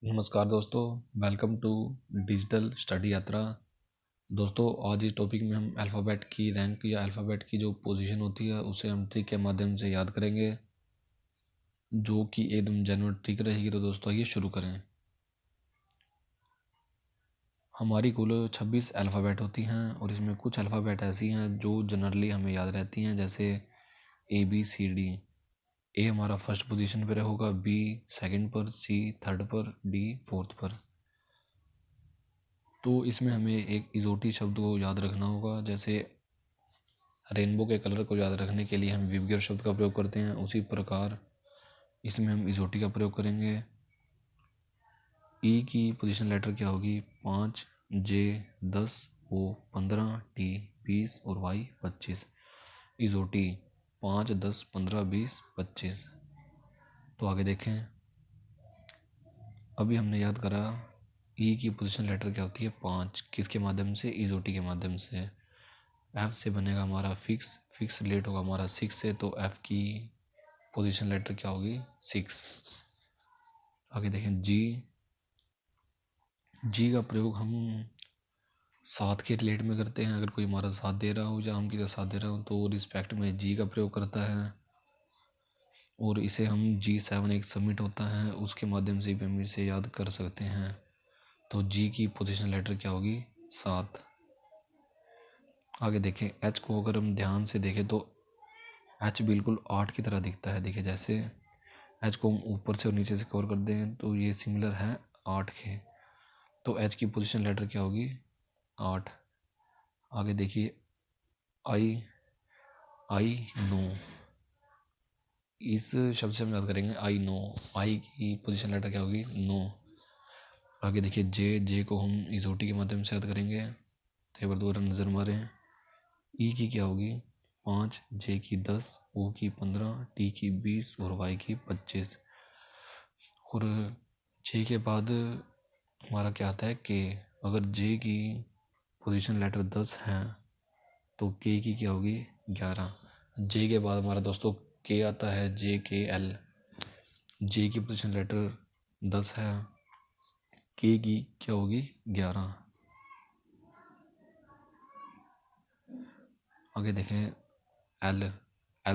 नमस्कार दोस्तों, welcome to digital study यात्रा। दोस्तों, आज इस टॉपिक में हम अल्फ़ाबेट की रैंक या अल्फ़ाबेट की जो पोजीशन होती है उसे हम ट्रिक के माध्यम से याद करेंगे, जो कि एकदम जेन्युइन ट्रिक रहेगी। तो दोस्तों आइए शुरू करें। हमारी कुल 26 अल्फ़ाबेट होती हैं और इसमें कुछ अल्फ़ाबेट ऐसी हैं जो जनरली हमें याद रहती हैं, जैसे ABCD। ए हमारा फर्स्ट पोजीशन पर होगा, B सेकंड पर, C थर्ड पर, D फोर्थ पर। तो इसमें हमें एक इजोटी शब्द को याद रखना होगा। जैसे रेनबो के कलर को याद रखने के लिए हम विबगियर शब्द का प्रयोग करते हैं, उसी प्रकार इसमें हम इजोटी का प्रयोग करेंगे। ई की पोजीशन लेटर क्या होगी? 5, J 10, O 15, T 20 और Y 25। इजोटी 5, 10, 15, 20, 25। तो आगे देखें। अभी हमने याद करा ई की पोजीशन लेटर क्या होती है? 5। किसके माध्यम से? इजोटी के माध्यम से। एफ से बनेगा हमारा फिक्स लेट होगा हमारा 6 से, तो एफ की पोजीशन लेटर क्या होगी? 6। आगे देखें। जी का प्रयोग हम साथ के रिलेट में करते हैं। अगर कोई हमारा साथ दे रहा हो या हम किसी का साथ दे रहा हो तो रिस्पेक्ट में जी का प्रयोग करता है। और इसे हम G7 एक सबमिट होता है, उसके माध्यम से भी हम इसे याद कर सकते हैं। तो जी की पोजीशन लेटर क्या होगी? 7। आगे देखें। एच को अगर हम ध्यान से देखें तो एच बिल्कुल 8 की तरह दिखता है। देखिए, जैसे एच को हम ऊपर से और नीचे से कवर कर दें तो ये सिमिलर है 8 के। तो एच की पोजीशन लेटर क्या होगी? 8। आगे देखिए। आई नो, इस शब्द से हम याद करेंगे आई नो। आई की पोजीशन लेटर क्या होगी? 9। आगे देखिए। जे को हम इजोटी के माध्यम से याद करेंगे। तो एक बार दोबारा नज़र मारें। ई की क्या होगी? 5, J की 10, O की 15, T की 20 और Y की 25। और जे के बाद हमारा क्या आता है? के। अगर जे की पोजीशन लेटर 10 है तो के की क्या होगी? 11। जे के बाद हमारा दोस्तों के आता है, JKL। जे की पोजीशन लेटर 10 है, के की क्या होगी? 11। आगे देखें। एल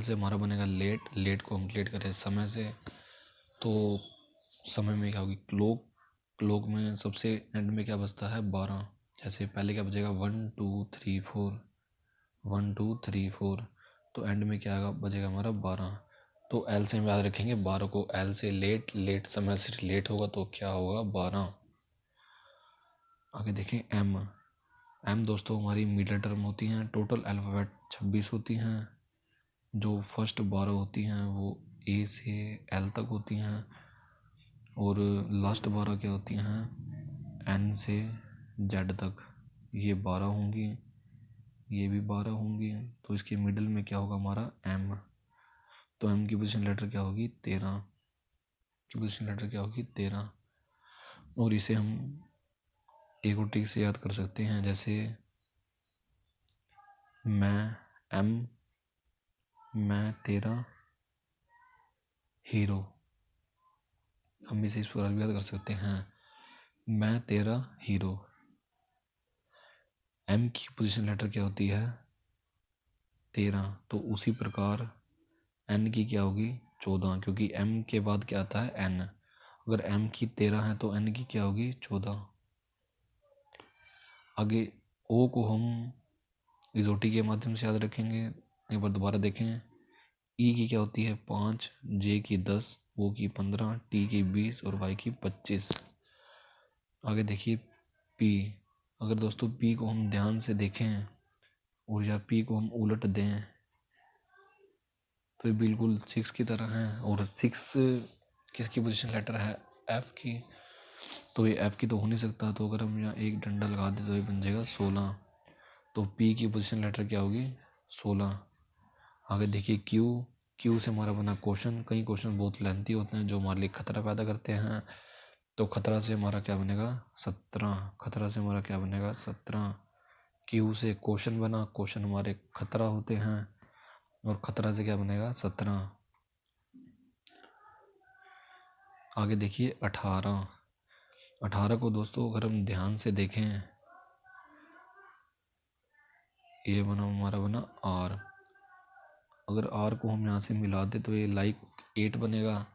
से हमारा बनेगा लेट को हम लेट करें समय से, तो समय में क्या होगी? क्लोक में सबसे एंड में क्या बचता है? 12। जैसे पहले क्या बचेगा? 1 2 3 4, 1 2 3 4। तो एंड में क्या बचेगा हमारा? 12। तो एल से हम याद रखेंगे 12 को। एल से लेट समय से लेट होगा तो क्या होगा? 12। आगे देखें। एम दोस्तों हमारी मिडिल टर्म होती हैं। टोटल अल्फ़ाबेट 26 होती हैं। जो फर्स्ट 12 होती हैं वो ए से एल तक होती हैं, और लास्ट 12 क्या होती हैं? एन से जेड तक। ये 12 होंगी, ये भी 12 होंगी। तो इसके मिडिल में क्या होगा हमारा? एम। तो एम की पोजीशन लेटर क्या होगी? 13 की पोजीशन लेटर क्या होगी? 13। और इसे हम एक और ट्रिक से याद कर सकते हैं। जैसे मैं तेरा हीरो, हम इसे इस प्रकार भी याद कर सकते हैं। मैं तेरा हीरो। एम की पोजीशन लेटर क्या होती है? 13। तो उसी प्रकार एन की क्या होगी? 14, क्योंकि एम के बाद क्या आता है? एन। अगर एम की 13 है तो एन की क्या होगी? 14। आगे ओ को हम इजोटी के माध्यम से याद रखेंगे। एक बार दोबारा देखें। ई की क्या होती है? 5, जे की 10, ओ की 15, टी की 20 और वाई की 25। आगे देखिए। पी। अगर दोस्तों पी को हम ध्यान से देखें और या पी को हम उलट दें तो ये बिल्कुल 6 की तरह है। और 6 किसकी पोजीशन लेटर है? एफ की। तो ये एफ की तो हो नहीं सकता, तो अगर हम यहाँ एक डंडा लगा दें तो ये बन जाएगा 16। तो पी की पोजीशन लेटर क्या होगी? 16। आगे देखिए। क्यू से हमारा बना क्वेश्चन। कई क्वेश्चन बहुत लेंथी होते हैं जो हमारे लिए खतरा पैदा करते हैं। तो खतरा से हमारा क्या बनेगा? 17। खतरा से हमारा क्या बनेगा? 17। क्यू से क्वेश्चन बना, क्वेश्चन हमारे खतरा होते हैं, और खतरा से क्या बनेगा? 17। आगे देखिए। 18। 18 को दोस्तों अगर हम ध्यान से देखें, ये हमारा बना आर। अगर आर को हम यहाँ से मिला दें तो ये लाइक 8 बनेगा,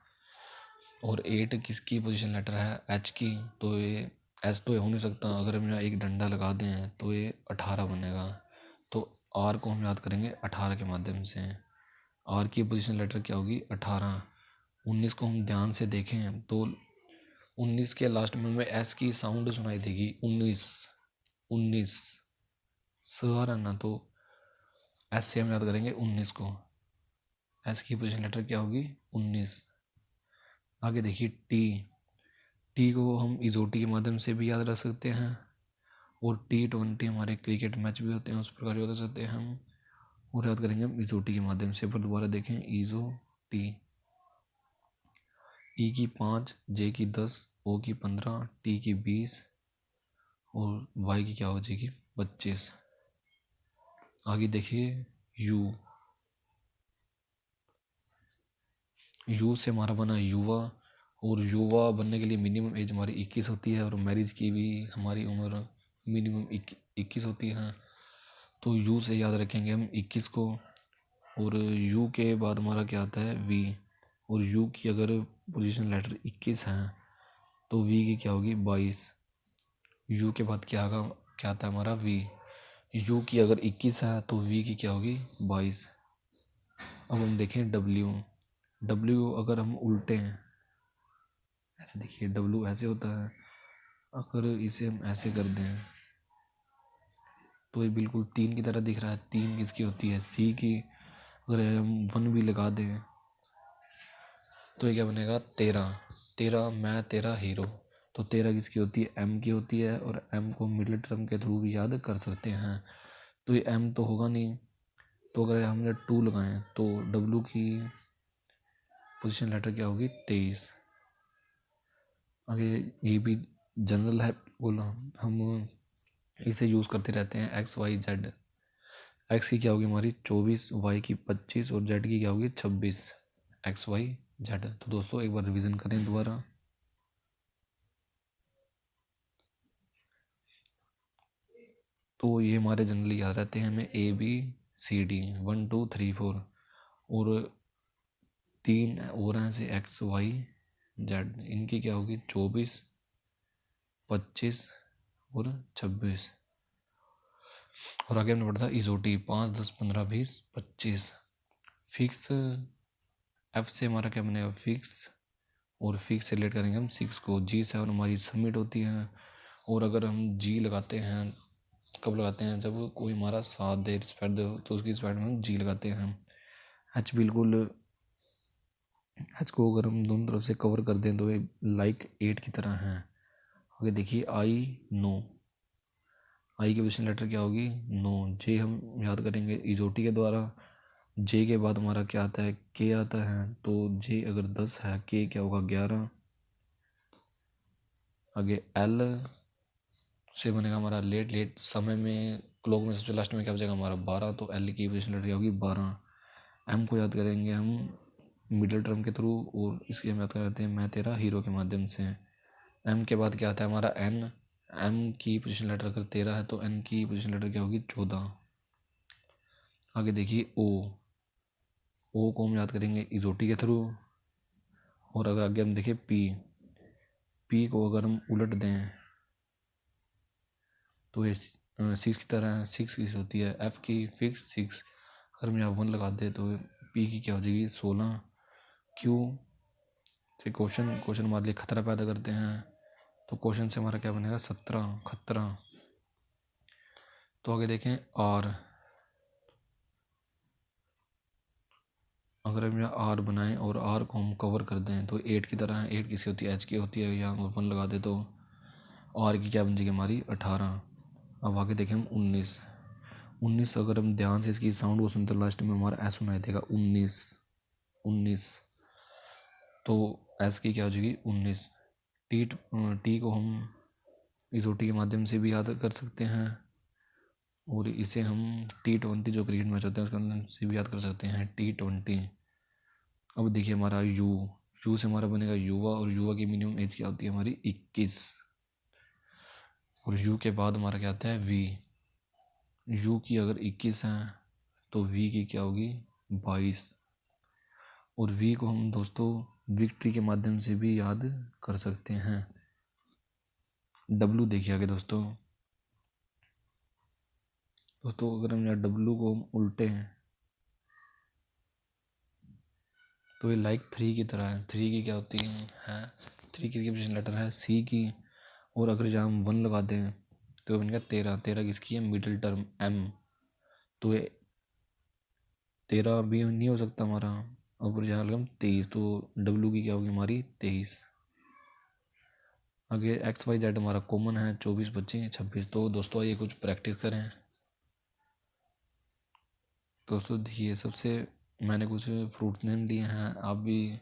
और 8 किसकी पोजीशन लेटर है, एच की, तो ये एस तो ये हो नहीं सकता। अगर हम यहाँ एक डंडा लगा दें तो ये 18 बनेगा। तो आर को हम याद करेंगे 18 के माध्यम से। आर की पोजीशन लेटर क्या होगी, 18। 19 को हम ध्यान से देखें तो 19 के लास्ट में हमें एस की साउंड सुनाई देगी, 19 19 सर है ना, तो एस से हम याद करेंगे 19 को। एस की पोजीशन लेटर क्या होगी, 19। आगे देखिए टी। टी को हम इजोटी के माध्यम से भी याद रख सकते हैं, और T20 हमारे क्रिकेट मैच भी होते हैं उस प्रकार याद रख सकते हैं हम, और याद करेंगे हम इजोटी के माध्यम से। फिर दोबारा देखें, इजो टी। ई की 5, जे की 10, ओ की 15, टी की 20, और वाई की क्या हो जाएगी, 25। आगे देखिए यू। यू से हमारा बना युवा, और युवा बनने के लिए मिनिमम एज हमारी 21 होती है, और मैरिज की भी हमारी उम्र मिनिमम 21 होती है। तो यू से याद रखेंगे हम 21 को, और यू के बाद हमारा क्या आता है, वी। और यू की अगर पोजीशन लेटर 21 है तो वी की क्या होगी, 22। यू के बाद क्या आता है हमारा, वी। यू की अगर 21 है तो वी की क्या होगी, 22। अब हम देखें डब्ल्यू। डब्ल्यू अगर हम उल्टे हैं, ऐसे देखिए डब्ल्यू ऐसे होता है, अगर इसे हम ऐसे कर दें तो ये बिल्कुल 3 की तरह दिख रहा है। 3 किसकी होती है, सी की। अगर हम 1 भी लगा दें तो ये क्या बनेगा, 13। 13 मैं तेरा हीरो। तो 13 किसकी होती है, एम की होती है, और एम को मिडिल टर्म के थ्रू भी याद कर सकते हैं। तो ये एम तो होगा नहीं, तो अगर हमने 2 लगाएं तो डब्ल्यू की पोजीशन लेटर क्या होगी, 23। आगे ये भी जनरल है, बोला हम इसे यूज़ करते रहते हैं, एक्स वाई जेड। एक्स की क्या होगी हमारी 24, वाई की 25, और जेड की क्या होगी 26। X Y Z. तो दोस्तों एक बार रिवीजन करें दोबारा। तो ये हमारे जनरली याद रहते हैं हमें, ए बी सी डी, 1 2 3 4, और 3 और हैं से एक्स वाई जेड। इनकी क्या होगी 24, 25 और 26। और आगे हमने पढ़ा था इजोटी, 5 10 15 20 25। फिक्स, एफ से हमारा क्या बनेगा, फिक्स, और फिक्स से रिलेट करेंगे हम 6 को। G7 हमारी सबमिट होती है, और अगर हम जी लगाते हैं, कब लगाते हैं, जब कोई हमारा साथ दे, रिस्पेक्ट दे, तो उसकी रिस्पेक्ट में हम जी लगाते हैं। एच बिल्कुल, एच को अगर हम दोनों तरफ से कवर कर दें तो ये लाइक 8 की तरह है। आगे देखिए आई, नो। आई की पोजीशन लेटर क्या होगी, नो। जे हम याद करेंगे इजोटी के द्वारा। जे के बाद हमारा क्या आता है, के आता है, तो जे अगर 10 है, के क्या होगा 11। आगे एल से बनेगा हमारा लेट। लेट समय में क्लॉक में सबसे लास्ट में क्या बचेगा हमारा, 12। तो एल की पोजीशन लेटर क्या होगी, 12। एम को याद करेंगे हम मिडिल टर्म के थ्रू, और इसकी हम याद करते हैं मैं तेरा हीरो के माध्यम से। एम के बाद क्या आता है हमारा, एन। एम की पोजीशन लेटर अगर 13 है तो एन की पोजीशन लेटर क्या होगी, 14। आगे देखिए ओ। ओ को हम याद करेंगे इजोटी के थ्रू, और अगर आगे हम देखें पी। पी को अगर हम उलट दें तो ये 6 की तरह है। 6 किस होती है, एफ की फिक्स 6। अगर हम यहाँ 1 लगा दें तो पी की क्या हो जाएगी, 16। क्यू से क्वेश्चन हमारे लिए खतरा पैदा करते हैं, तो क्वेश्चन से हमारा क्या बनेगा, 17 खतरा। तो आगे देखें आर। अगर हम यहाँ आर बनाएं और आर को हम कवर कर दें तो 8 की तरह है। 8 किसकी होती है, एच की होती है। यहाँ 1 लगा दे तो आर की क्या बन जाएगी हमारी, 18। अब आगे देखें हम 19। 19 अगर हम ध्यान से इसकी साउंड को सुनते लास्ट में हमारा एस सुनाई देगा, 19 19। तो एस की क्या हो जाएगी, 19। टी टी को हम इजोटी के माध्यम से भी याद कर सकते हैं, और इसे हम T20 जो क्रिकेट मैच होते हैं उसके माध्यम से भी याद कर सकते हैं, T20। अब देखिए हमारा यू। यू से हमारा बनेगा युवा, और युवा की मिनिमम एज क्या होती है हमारी, 21। और यू के बाद हमारा क्या आता है वी। यू की अगर 21 है तो वी की क्या होगी 22। और वी को हम दोस्तों विक्ट्री के माध्यम से भी याद कर सकते हैं। डब्लू देखिए आगे दोस्तों अगर हम यहाँ डब्लू को हम उल्टे हैं तो ये लाइक 3 की तरह है। 3 की क्या होती है 3 की रिप्रेजेंटेशन लेटर है सी की। और अगर जहाँ हम 1 लगा दें तो बन गया 13। 13 किसकी है मिडिल टर्म एम। तो ये 13 भी नहीं हो सकता हमारा। और जहाँ लगा 23 तो डब्लू की क्या होगी हमारी 23। आगे एक्स वाई जेड हमारा कॉमन है 24 25 26। तो दोस्तों आइए कुछ प्रैक्टिस करें। दोस्तों देखिए सबसे मैंने कुछ फ्रूट नेम लिए हैं। आप भी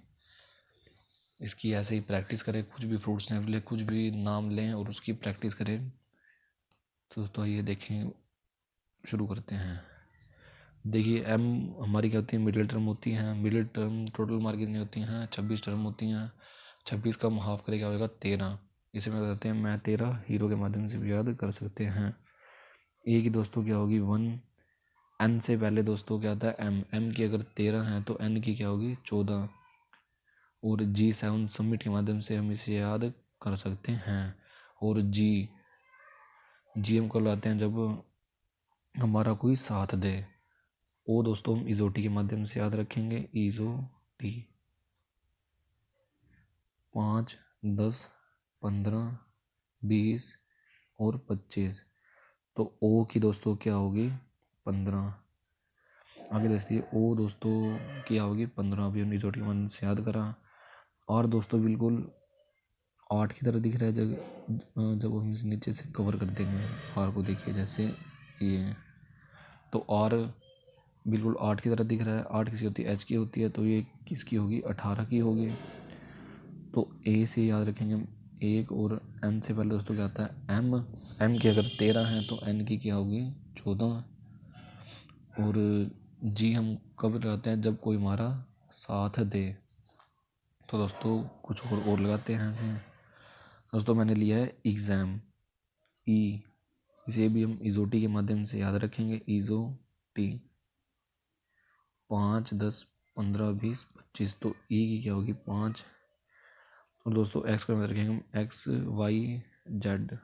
इसकी ऐसे ही प्रैक्टिस करें। कुछ भी फ्रूट्स नेम लें कुछ भी नाम लें और उसकी प्रैक्टिस करें। तो दोस्तों आइए देखें शुरू करते हैं। देखिए एम हमारी क्या होती है मिडिल टर्म होती हैं। मिडिल टर्म टोटल मार्क कितनी होती हैं 26 टर्म होती हैं। 26 का हम हाफ करें क्या होगा 13। इसे मैं बताते हैं मैं 13 हीरो के माध्यम से भी याद कर सकते हैं। ए की दोस्तों क्या होगी 1। एन से पहले दोस्तों क्या आता है एम। एम की अगर 13 है तो एन की क्या होगी 14। और G7 सबमिट के माध्यम से हम इसे याद कर सकते हैं। और जी हम कब लाते हैं जब हमारा कोई साथ दे। ओ दोस्तों हम इजोटी के माध्यम से याद रखेंगे इजोटी। 5 10 15 20 और 25। तो ओ की दोस्तों क्या होगी 15। आगे देखिए ओ दोस्तों क्या होगी 15। अभी हम इजोटी के माध्यम से याद करा। और दोस्तों बिल्कुल 8 की तरह दिख रहा है जब हम इसे नीचे से कवर कर देंगे आर को। देखिए जैसे ये तो आर बिल्कुल 8 की तरह दिख रहा है। 8 किसकी होती है एच की होती है। तो ये किसकी होगी 18 की होगी। तो ए से याद रखेंगे हम 1। और एन से पहले दोस्तों क्या आता है एम। एम की अगर 13 है तो एन की क्या होगी 14। और जी हम कब लगाते हैं जब कोई हमारा साथ दे। तो दोस्तों कुछ और लगाते हैं ऐसे। दोस्तों मैंने लिया है एग्ज़ाम ई। इसे भी हम इजोटी के माध्यम से याद रखेंगे इजोटी। 5 10 15 20 25। तो ई की क्या होगी 5। और दोस्तों एक्स को याद रखेंगे हम एक्स वाई जेड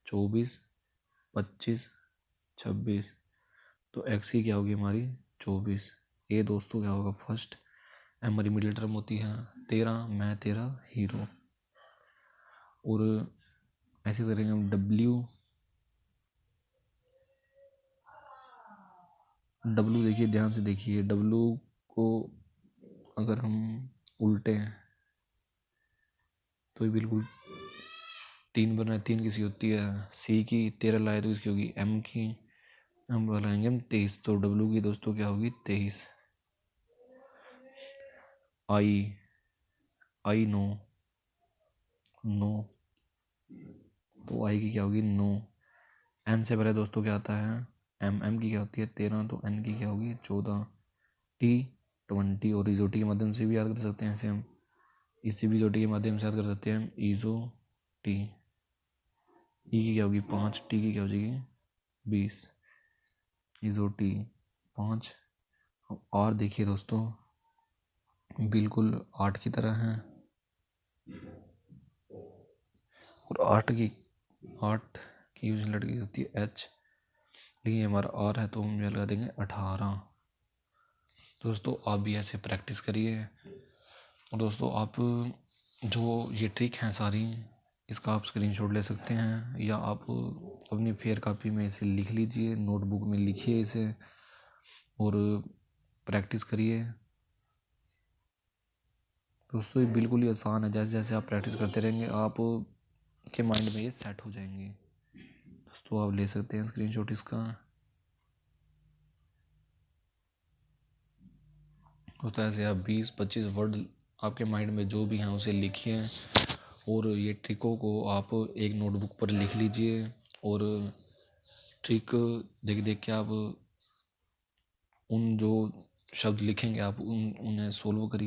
24 25 26। तो एक्स की क्या होगी हमारी 24। ए दोस्तों क्या होगा फर्स्ट। हमारी मिडिल टर्म होती है 13 मैं 13 हीरो। और ऐसे करेंगे हम डब्ल्यू। डब्लू देखिए ध्यान से देखिए डब्लू को अगर हम उल्टे हैं तो ये बिल्कुल 3 बनाए। 3 किसी होती है सी की। 13 लाए तो इसकी होगी एम की। हम बनाएंगे हम 23। तो डब्लू की दोस्तों क्या होगी 23। आई आई नो 9। तो आई की क्या होगी 9। एन से पहले दोस्तों क्या आता है एम। एम की क्या होती है 13। तो एन की क्या होगी 14। टी 20। और इजोटी के माध्यम से भी याद कर सकते हैं इसे हम। इसी भी इजोटी के माध्यम से याद कर सकते हैं हम इजो टी। ई की क्या होगी 5। टी की क्या हो जाएगी 20। इजोटी 5। और देखिए दोस्तों बिल्कुल 8 की तरह है। और 8 की यूज लड़की होती है एच। लेकिन हमारा आर है तो हम लगा देंगे 18। दोस्तों आप भी ऐसे प्रैक्टिस करिए। और दोस्तों आप जो ये ट्रिक हैं सारी इसका आप स्क्रीनशॉट ले सकते हैं या आप अपनी फेयर कॉपी में इसे लिख लीजिए। नोटबुक में लिखिए इसे और प्रैक्टिस करिए। दोस्तों ये बिल्कुल ही आसान है। जैसे जैसे आप प्रैक्टिस करते रहेंगे आप के माइंड में ये सेट हो जाएंगे। दोस्तों आप ले सकते हैं स्क्रीनशॉट इसका। दोस्तों ऐसे आप 20-25 वर्ड आपके माइंड में जो भी हैं उसे लिखिए। और ये ट्रिकों को आप एक नोटबुक पर लिख लीजिए। और ट्रिक देख देख के आप उन जो शब्द लिखेंगे आप उन्हें सोल्व करिए।